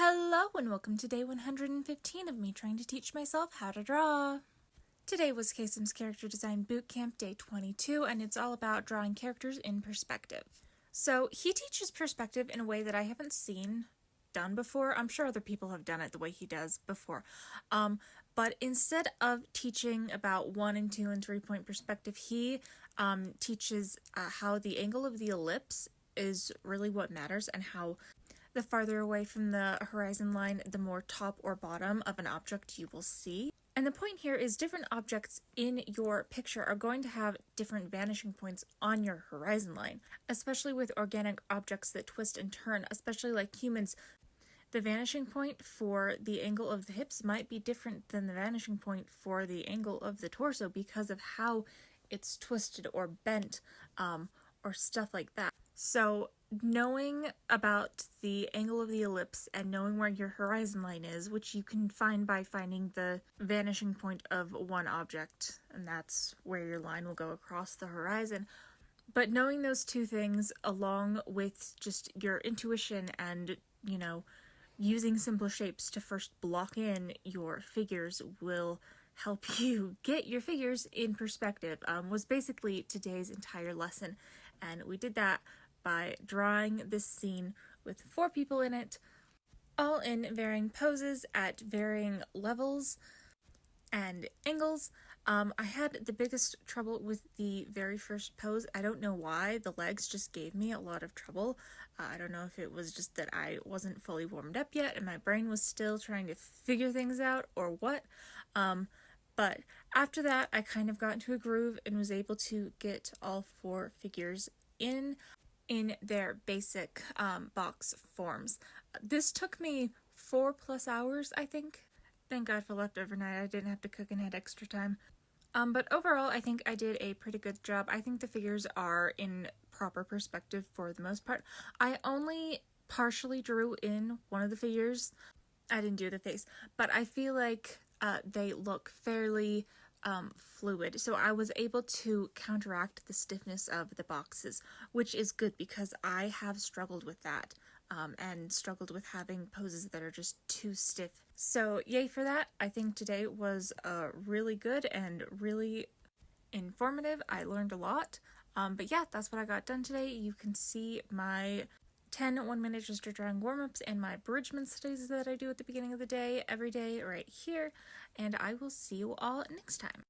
Hello and welcome to day 115 of me trying to teach myself how to draw. Today was Kasem's Character Design Bootcamp Day 22, and it's all about drawing characters in perspective. So he teaches perspective in a way that I haven't seen done before. I'm sure other people have done it the way he does before. But instead of teaching about 1 and 2 and 3 point perspective, he teaches how the angle of the ellipse is really what matters, and how the farther away from the horizon line, the more top or bottom of an object you will see. And the point here is different objects in your picture are going to have different vanishing points on your horizon line, especially with organic objects that twist and turn, especially like humans. The vanishing point for the angle of the hips might be different than the vanishing point for the angle of the torso because of how it's twisted or bent, or stuff like that. So knowing about the angle of the ellipse and knowing where your horizon line is, which you can find by finding the vanishing point of one object, and that's where your line will go across the horizon. But knowing those two things along with just your intuition and, using simple shapes to first block in your figures will help you get your figures in perspective, was basically today's entire lesson. And we did that by drawing this scene with 4 people in it, all in varying poses at varying levels and angles. I had the biggest trouble with the very first pose. I don't know why. The legs just gave me a lot of trouble. I don't know if it was just that I wasn't fully warmed up yet and my brain was still trying to figure things out or what. But after that, I kind of got into a groove and was able to get all 4 figures in their basic box forms. This took me 4+ hours, I think. Thank God for leftover night. I didn't have to cook and had extra time. But overall, I think I did a pretty good job. I think the figures are in proper perspective for the most part. I only partially drew in one of the figures. I didn't do the face, but I feel like they look fairly fluid, so I was able to counteract the stiffness of the boxes, which is good because I have struggled with that, and struggled with having poses that are just too stiff. So yay for that. I think today was really good and really informative. I learned a lot, but yeah, that's what I got done today. You can see my 10 1-minute gesture drawing warm-ups and my bridgement studies that I do at the beginning of the day every day right here, and I will see you all next time.